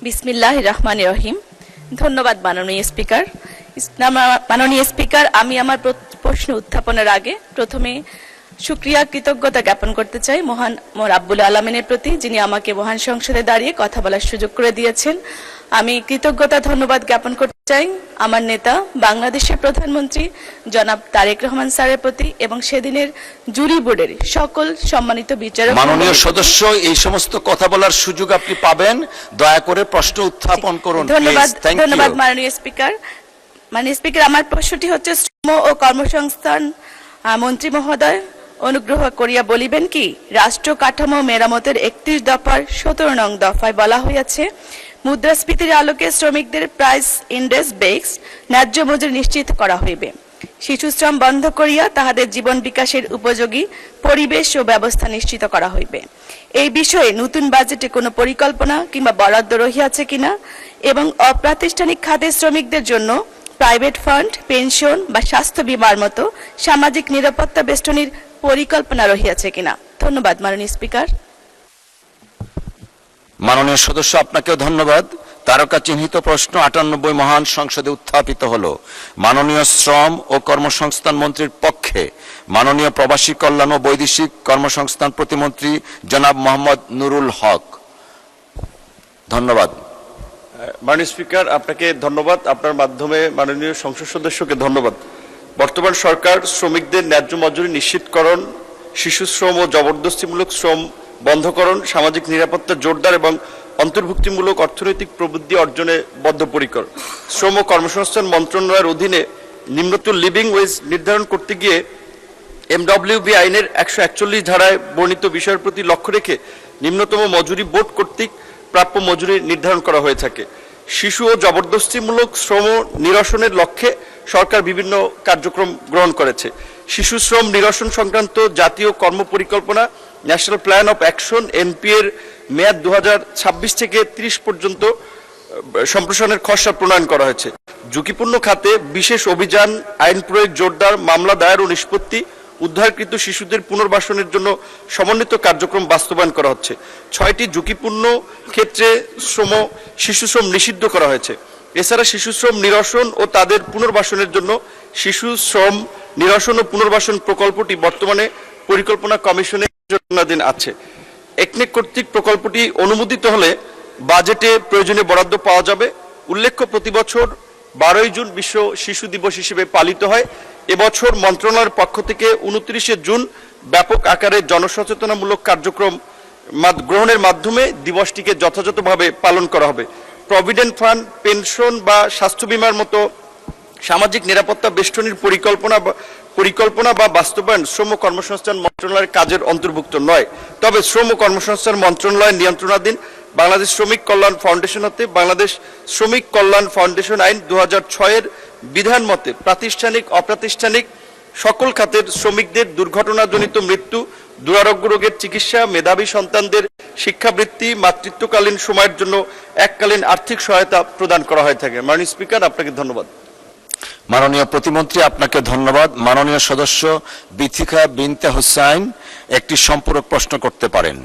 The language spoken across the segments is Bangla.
বিসমিল্লাহির রহমানির রহিম। ধন্যবাদ মাননীয় স্পিকার। মাননীয় স্পিকার, আমি আমার প্রশ্ন উত্থাপনের আগে প্রথমে শুকরিয়া কৃতজ্ঞতা জ্ঞাপন করতে চাই মহান রাব্বুল আলামিনের প্রতি, যিনি আমাকে মহান সংসদে দাঁড়িয়ে কথা বলার সুযোগ করে দিয়েছেন। আমি কৃতজ্ঞতা ধন্যবাদ জ্ঞাপন করতে চাই আমার নেতা বাংলাদেশের প্রধানমন্ত্রী জনাব তারেক রহমান স্যারের প্রতি এবং সেদিনের জুরি বোর্ডের সকল সম্মানিত বিচারক। মাননীয় সদস্য, এই সমস্ত কথা বলার সুযোগ আপনি পাবেন, দয়া করে প্রশ্ন উত্থাপন করুন। ধন্যবাদ মাননীয় স্পিকার। মাননীয় স্পিকার, আমার প্রশ্নটি হচ্ছে, শ্রম ও কর্মসংস্থান মন্ত্রী মহোদয় অনুগ্রহ করিয়া বলিবেন কি, রাষ্ট্র কাঠামো মেরামতের 31 দফার 17 নং দফায় বলা হইয়াছে, মুদ্রাস্ফীতির আলোকে শ্রমিকদের প্রাইস ইন্ডেক্স বেস ন্যায্য মজুরি নিশ্চিত করা হইবে। শিশুশ্রম বন্ধ করিয়া তাহাদের জীবন বিকাশের উপযোগী পরিবেশ ও ব্যবস্থা নিশ্চিত করা হইবে। এই বিষয়ে নতুন বাজেটে কোনো পরিকল্পনা কিংবা বরাদ্দ রহিয়াছে কিনা এবং অপ্রাতিষ্ঠানিক খাতে শ্রমিকদের জন্য প্রাইভেট ফান্ড, পেনশন বা স্বাস্থ্য বীমার মতো সামাজিক নিরাপত্তা বেষ্টনীর পরিকল্পনা রহিয়াছে কিনা? ধন্যবাদ মাননীয় স্পিকার। মাননীয় সদস্য, আপনাকেও ধন্যবাদ। তারকা চিহ্নিত প্রশ্ন 98 মহান সংসদে উত্থাপিত হলো। মাননীয় শ্রম ও কর্মসংস্থান মন্ত্রীর পক্ষে মাননীয় প্রবাসী কল্যাণ ও বৈদেশিক কর্মসংস্থান প্রতিমন্ত্রী জনাব মোহাম্মদ নুরুল হক। ধন্যবাদ। মাননীয় স্পিকার, আপনাকে ধন্যবাদ। আপনার মাধ্যমে মাননীয় সংসদ সদস্যকে ধন্যবাদ। বর্তমান সরকার শ্রমিকদের ন্যায্য মজুরি নিশ্চিতকরণ, শিশু শ্রম ও জবরদস্তিমূলক শ্রম বন্ধকরণ, সামাজিক নিরাপত্তা জোরদার এবং অন্তর্ভুক্তিমূলক অর্থনৈতিক প্রবৃদ্ধি অর্জনে বদ্ধপরিকর। শ্রম ও কর্মসংস্থান মন্ত্রণালয়ের অধীনে নিম্নতম লিভিং ওয়েজ নির্ধারণ করতে গিয়ে এমডব্লিউবি আইনের 141 ধারায় বর্ণিত বিষয়ের প্রতি লক্ষ্য রেখে নিম্নতম মজুরি বোর্ড কর্তৃক প্রাপ্য মজুরি নির্ধারণ করা হয়ে থাকে। শিশু ও জবরদস্তিমূলক শ্রম নিরসনের লক্ষ্যে সরকার বিভিন্ন কার্যক্রম গ্রহণ করেছে। শিশু শ্রম নিরসন সংক্রান্ত জাতীয় কর্ম পরিকল্পনা national plan of action NP এর মেয়াদ 2026 থেকে 30 পর্যন্ত সম্প্রসারণের খসড়া প্রণয়ন করা হয়েছে। ঝুঁকিপূর্ণ খাতে বিশেষ অভিযান, আইন প্রয়োগ জোরদার, মামলা দায়ের ও নিষ্পত্তি, উদ্ধারকৃত শিশুদের পুনর্বাসনের জন্য সমন্বিত কার্যক্রম বাস্তবায়ন করা হচ্ছে। 6টি ঝুঁকিপূর্ণ ক্ষেত্রে শিশু শ্রম নিষিদ্ধ করা হয়েছে। এছাড়া শিশু শ্রম নিরসন ও তাদের পুনর্বাসনের জন্য শিশু শ্রম নিরসন ও পুনর্বাসন প্রকল্পটি বর্তমানে পরিকল্পনা কমিশনের নির্দেশনাধীন আছে। একনেক কর্তৃক প্রকল্পটি অনুমোদিত হলে বাজেটে প্রয়োজনীয় বরাদ্দ পাওয়া যাবে। উল্লেখ্য, প্রতি বছর 12 জুন বিশ্ব শিশু দিবস হিসেবে পালিত হয়। এবছর মন্ত্রণালয়ের পক্ষ থেকে 29 জুন ব্যাপক আকারে জনসচেতনামূলক কার্যক্রম গ্রহণের মাধ্যমে দিবসটিকে যথাযথভাবে পালন করা হবে। প্রভিডেন্ট ফান্ড, পেনশন বা স্বাস্থ্য বীমার মতো সামাজিক নিরাপত্তা বেষ্টনীর পরিকল্পনা বা বাস্তবায়ন শ্রম কর্মসংস্থান মন্ত্রণালয়ের কাজের অন্তর্ভুক্ত নয়। তবে শ্রম কর্মসংস্থান মন্ত্রণালয়ের নিয়ন্ত্রণাধীন বাংলাদেশ শ্রমিক কল্যাণ ফাউন্ডেশন হতে বাংলাদেশ শ্রমিক কল্যাণ ফাউন্ডেশন আইন 2006 বিধান মতে প্রাতিষ্ঠানিক অপ্রাতিষ্ঠানিক সকল খাতের শ্রমিকদের দুর্ঘটনাজনিত মৃত্যু, দুরারোগ্য রোগের চিকিৎসা, মেধাবী সন্তানদের শিক্ষাবৃত্তি, মাতৃত্বকালীন সময়ের জন্য এককালীন আর্থিক সহায়তা প্রদান করা হয়ে থাকে। মাননীয় স্পিকার, আপনাকে ধন্যবাদ। মাননীয় প্রতিমন্ত্রী, আপনাকে ধন্যবাদ। মাননীয় সদস্য বিথিকা বিনতে হুসাইন একটি সম্পূরক প্রশ্ন করতে পারেন।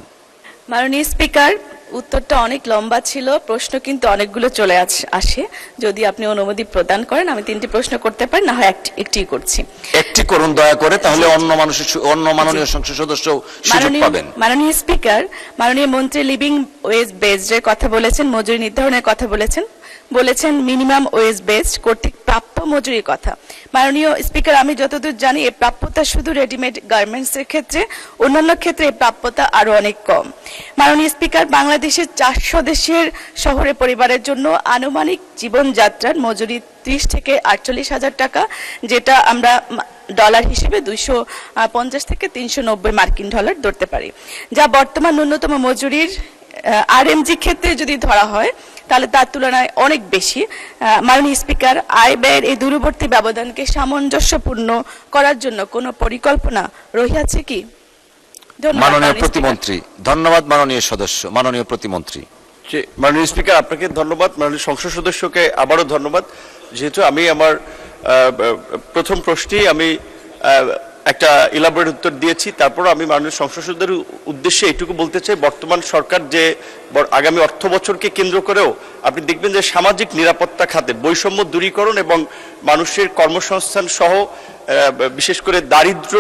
মাননীয় স্পিকার, উত্তরটা অনেক লম্বা ছিল, প্রশ্ন কিন্তু অনেকগুলো চলে আসে। যদি আপনি অনুমতি প্রদান করেন আমি 3টি প্রশ্ন করতে পারি, না হয় একটি করছি। একটি করুন দয়া করে, তাহলে অন্য মাননীয় সংসদ সদস্য সুযোগ পাবেন। মাননীয় স্পিকার, মাননীয় মন্ত্রী লিভিং ওয়েজ বেসড কথা বলেছেন, মজুরি নির্ধারণের কথা বলেছেন মিনিমাম ওয়েজ বেসড কর্তৃক প্রাপ্য মজুরির কথা। মাননীয় স্পিকার, আমি যতদূর জানি এই প্রাপ্যতা শুধু রেডিমেড গার্মেন্টস এর ক্ষেত্রে, অন্যান্য ক্ষেত্রে এই প্রাপ্যতা আরো অনেক কম। মাননীয় স্পিকার, বাংলাদেশের 4 সদস্যের শহরে পরিবারের জন্য আনুমানিক জীবনযাত্রার মজুরি 30 থেকে 48 হাজার টাকা, যেটা আমরা ডলার হিসেবে 250 থেকে 390 মার্কিন ডলার ধরতে পারি, যা বর্তমান ন্যূনতম মজুরির আরএমজি ক্ষেত্রে যদি ধরা হয় তাহলে তার তুলনায় অনেক বেশি। মাননীয় স্পিকার, আয় ব্যয়ের এই দূরবর্তী ব্যবধানকে সামঞ্জস্যপূর্ণ করার জন্য কোনো পরিকল্পনা রহিয়াছে কি? মাননীয় প্রতিমন্ত্রী। ধন্যবাদ মাননীয় সদস্য। মাননীয় প্রতিমন্ত্রী। মাননীয় স্পিকার, আপনাকে ধন্যবাদ। মাননীয় সংসদ সদস্যকে আবারও ধন্যবাদ। যেহেতু আমি আমার প্রথম প্রশ্নেই আমি একটা ইলাবোরেট উত্তর দিয়েছি। তারপর আমি মাননীয় সংসদ সদস্যদের উদ্দেশ্যে এইটুকু বলতে চাই, বর্তমান সরকার যে আগামী অর্থ বছরকে কেন্দ্র করেও আপনি দেখবেন যে সামাজিক নিরাপত্তা খাতে বৈষম্য দূরীকরণ এবং মানুষের কর্মসংস্থান সহ বিশেষ করে দারিদ্র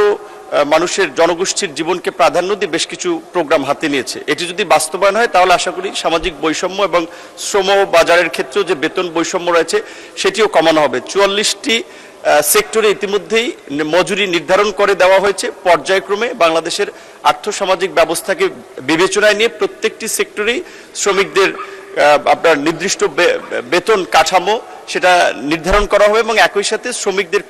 মানুষের জনগোষ্ঠীর জীবনকে প্রাধান্য দিয়ে বেশ কিছু প্রোগ্রাম হাতে নিয়েছে। এটি যদি বাস্তবায়ন হয় তাহলে আশা করি সামাজিক বৈষম্য এবং শ্রম বাজারের ক্ষেত্রেও যে বেতন বৈষম্য রয়েছে সেটিও কমানো হবে। 44টি সেক্টরে ইতিমধ্যেই মজুরি নির্ধারণ করে দেওয়া হয়েছে। পর্যায়ক্রমে বাংলাদেশের আর্থসামাজিক ব্যবস্থাকে বিবেচনায় নিয়ে প্রত্যেকটি সেক্টরেই শ্রমিকদের আপনার নির্দিষ্ট বেতন কাঠামো সেটা নির্ধারণ করা হবে এবং একই সাথে শ্রমিকদের